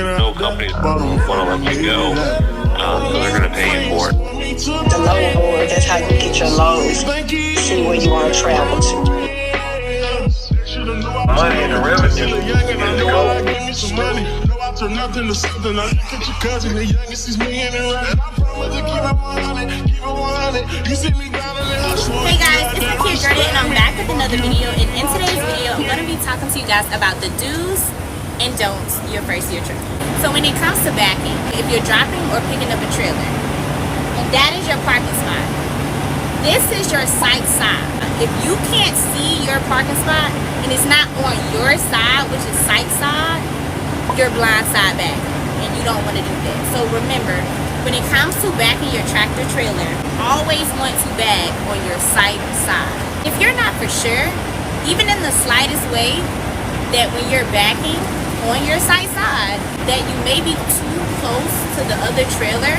no companies want to let you go, so they're going to pay you for it. The load board, that's how you get your load. See where you want to travel to. Money and the revenue is the goal. Turn nothing to something. I look at your cousin, the youngest is me and right. I promise to keep it 100, keep it 100. You see me down in the house. Hey guys, it's 𝐌'𝐤𝐤𝐞𝐢𝐚𝐡 and I'm back with another video. And in today's video, I'm going to be talking to you guys about the do's and don'ts your first year trip. So when it comes to backing, if you're dropping or picking up a trailer, and that is your parking spot, this is your sight side. If you can't see your parking spot and it's not on your side, which is sight side, you're blind side back, and you don't want to do that. So remember, when it comes to backing your tractor trailer, always want to back on your sight side. If you're not for sure, even in the slightest way, that when you're backing on your sight side, that you may be too close to the other trailer,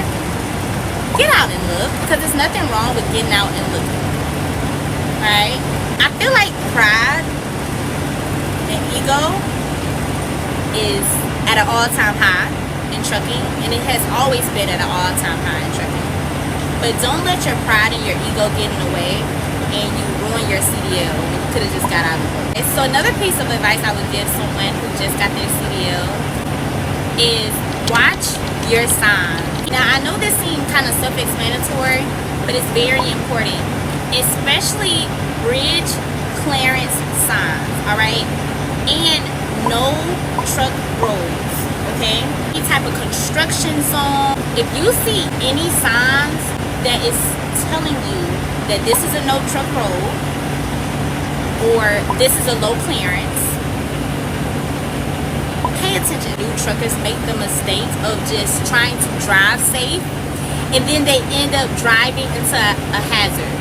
get out and look, because there's nothing wrong with getting out and looking. Alright? I feel like pride and ego is at an all-time high in trucking, and it has always been at an all-time high in trucking. But don't let your pride and your ego get in the way and you ruin your CDL when you could have just got out of it. So another piece of advice I would give someone who just got their CDL is watch your sign. Now I know this seems kind of self-explanatory, but it's very important, especially bridge clearance signs, alright? And no truck rolls, okay? Any type of construction zone. If you see any signs that is telling you that this is a no truck roll or this is a low clearance, pay attention. New truckers make the mistake of just trying to drive safe, and then they end up driving into a hazard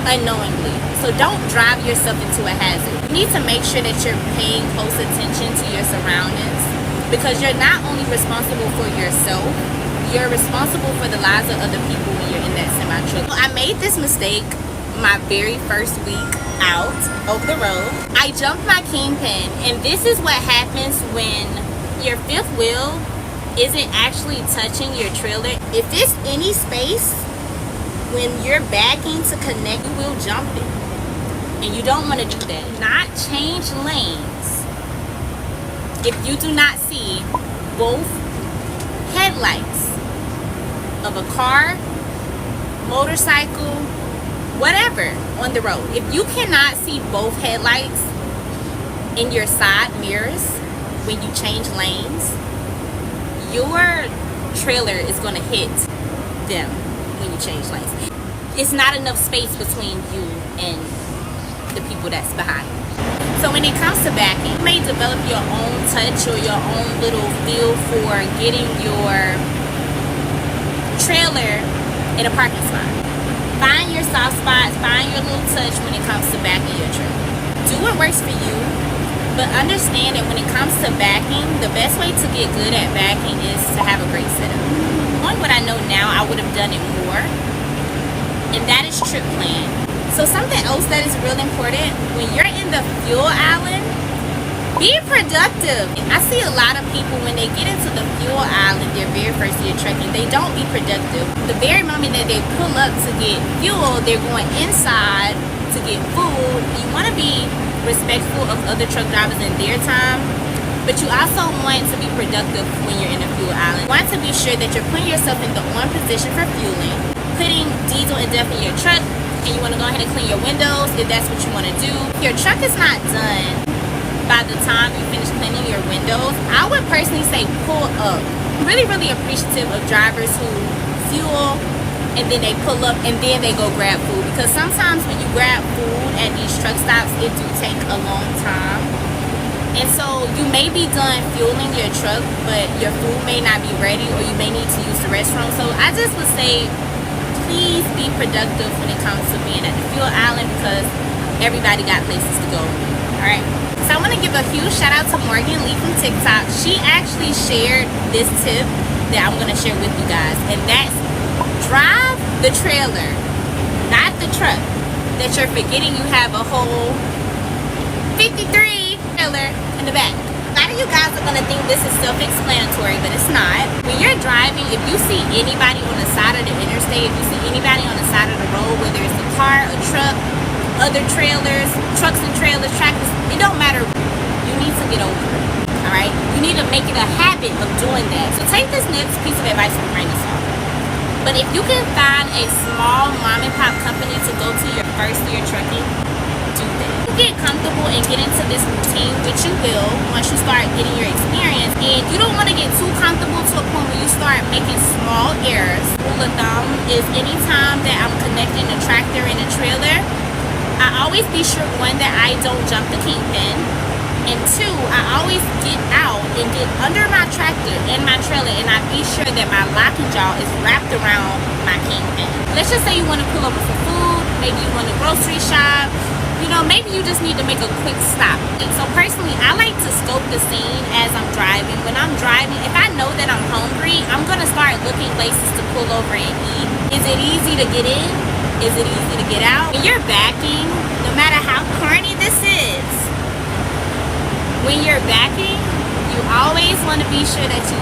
unknowingly. So don't drive yourself into a hazard. You need to make sure that you're paying close attention to your surroundings, because you're not only responsible for yourself, you're responsible for the lives of other people when you're in that semi-truck. I made this mistake my very first week out over the road. I jumped my kingpin, and this is what happens when your fifth wheel isn't actually touching your trailer. If it's any space, when you're backing to connect, you will jump it. And you don't want to do that. Not change lanes if you do not see both headlights of a car, motorcycle, whatever on the road. If you cannot see both headlights in your side mirrors when you change lanes, your trailer is going to hit them when you change lanes. It's not enough space between you and the people that's behind you. So when it comes to backing, you may develop your own touch or your own little feel for getting your trailer in a parking spot. Find your soft spots, find your little touch when it comes to backing your trailer. Do what works for you, but understand that when it comes to backing, the best way to get good at backing is to have a great setup. Knowing what I know now, I would have done it more, and that is trip plan. So something else that is really important, when you're in the fuel island, be productive. I see a lot of people when they get into the fuel island their very first year trucking, they don't be productive. The very moment that they pull up to get fuel, they're going inside to get food. You want to be respectful of other truck drivers and their time, but you also want to be productive when you're in the fuel island. You want to be sure that you're putting yourself in the on position for fueling, putting diesel and DEF in your truck, and you want to go ahead and clean your windows if that's what you want to do. If your truck is not done by the time you finish cleaning your windows, I would personally say pull up. I'm really appreciative of drivers who fuel and then they pull up and then they go grab food, because sometimes when you grab food at these truck stops, it do take a long time. And so you may be done fueling your truck, but your food may not be ready, or you may need to use the restroom. So I just would say, please be productive when it comes to being at the fuel island, because everybody got places to go. Alright, so I want to give a huge shout out to 𝐌'𝐤𝐤𝐞𝐢𝐚𝐡 from TikTok. She actually shared this tip that I'm going to share with you guys, and that's drive the trailer, not the truck, that you're forgetting you have a whole 53 trailer in the back. A lot of you guys are are gonna think this is self-explanatory, but it's not. When you're driving, if you see anybody on the side of the interstate, if you see anybody on the side of the road, whether it's a car, a truck, other trailers, trucks and trailers, tractors, it don't matter. You need to get over it. Alright? You need to make it a habit of doing that. So take this next piece of advice and bring this off. But if you can find a small mom and pop company to go to your first year trucking, do that. You get comfortable and get into this routine, which you will once you start getting your experience. And you don't want to get too comfortable to a point where you start making small errors. Rule of thumb is anytime that I'm connecting a tractor and a trailer, I always be sure, one, that I don't jump the kingpin, and two, I always get out and get under my tractor and my trailer, and I be sure that my locking jaw is wrapped around my kingpin. Let's just say you want to pull over for food, maybe you want to grocery shop, you know, maybe you just need to make a quick stop. And so personally, I like to scope the scene as I'm driving. When I'm driving, if I know that I'm hungry, I'm going to start looking places to pull over and eat. Is it easy to get in? Is it easy to get out? When you're backing, no matter how corny this is, when you're backing, you always want to be sure that you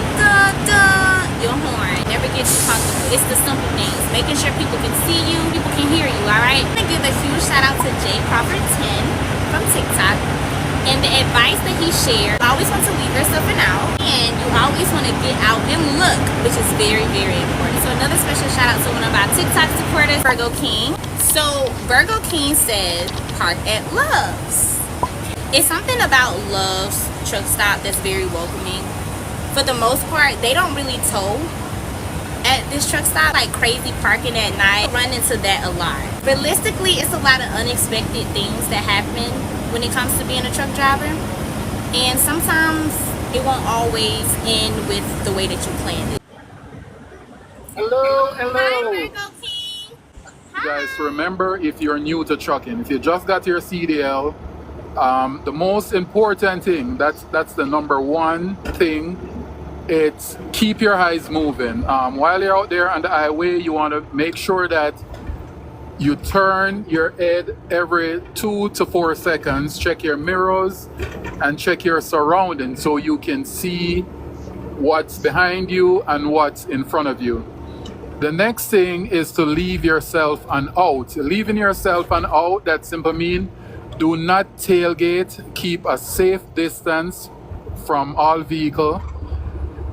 your horn. Never get too comfortable. It's the simple things. Making sure people can see you, people can hear you, alright? I'm going to give a huge shout out to J Crawford 10 from TikTok. And the advice that he shared, you always want to leave yourself an out. And you always want to get out and look, which is very, very important. So another special shout out to one of our TikTok supporters, Virgo King. So Virgo King said, park at Love's. It's something about Love's truck stop that's very welcoming. For the most part, they don't really tow at this truck stop, like crazy parking at night. I run into that a lot. Realistically, it's a lot of unexpected things that happen when it comes to being a truck driver, and sometimes it won't always end with the way that you planned it. Hello. Hi, Virgo King. Hi. Guys, remember, if you're new to trucking, if you just got your CDL, the most important thing, that's the number one thing, it's keep your eyes moving. While you're out there on the highway, you want to make sure that you turn your head every 2 to 4 seconds, check your mirrors and check your surroundings so you can see what's behind you and what's in front of you. The next thing is to leave yourself an out. Leaving yourself an out, that simply means do not tailgate, keep a safe distance from all vehicle,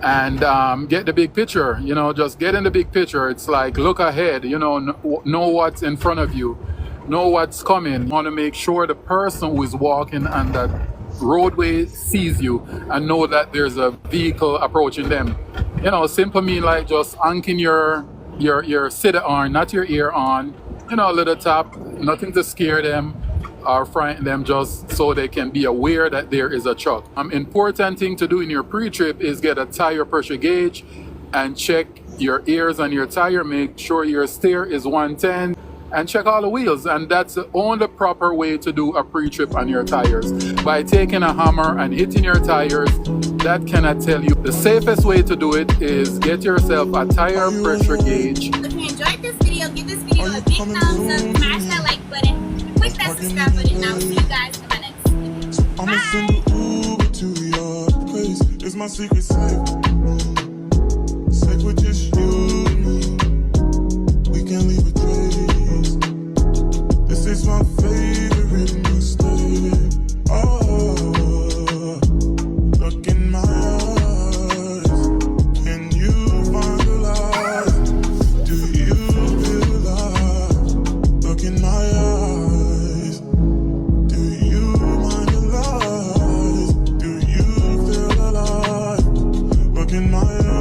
and get the big picture. You know, just get in the big picture. It's like look ahead, you know what's in front of you, know what's coming. You want to make sure the person who is walking on that roadway sees you and know that there's a vehicle approaching them. You know, simply mean like just anking your city on, not your ear on, you know, a little tap, nothing to scare them or frighten them, just so they can be aware that there is a truck. Important thing to do in your pre-trip is get a tire pressure gauge and check your ears and your tire, make sure your steer is 110, and check all the wheels. And that's the only proper way to do a pre-trip on your tires. By taking a hammer and hitting your tires, that cannot tell you. The safest way to do it is get yourself a tire pressure gauge. If you enjoyed this video, give this video a big thumbs up, smash that like button, click that subscribe button, and I'll see you guys in my next video. I'ma Bye. send an Uber to your place. It's my secret safe. Safe with just you and me. We can't leave a trace. This is my favorite mistake. Oh, look in my eyes. Can you find the light? Do you feel alive? Look in my eyes. Do you mind the lies? Do you feel alive? Look in my eyes.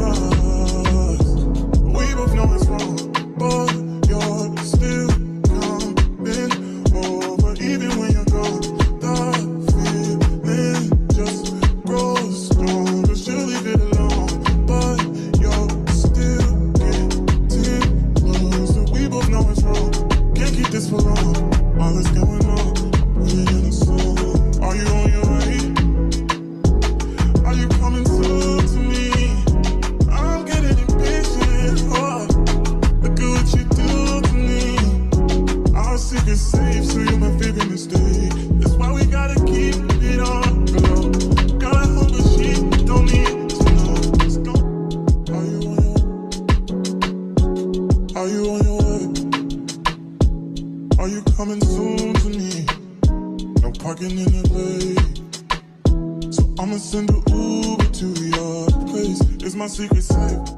Are you coming soon to me? No parking in LA. So I'ma send an Uber to your place. It's my secret safe.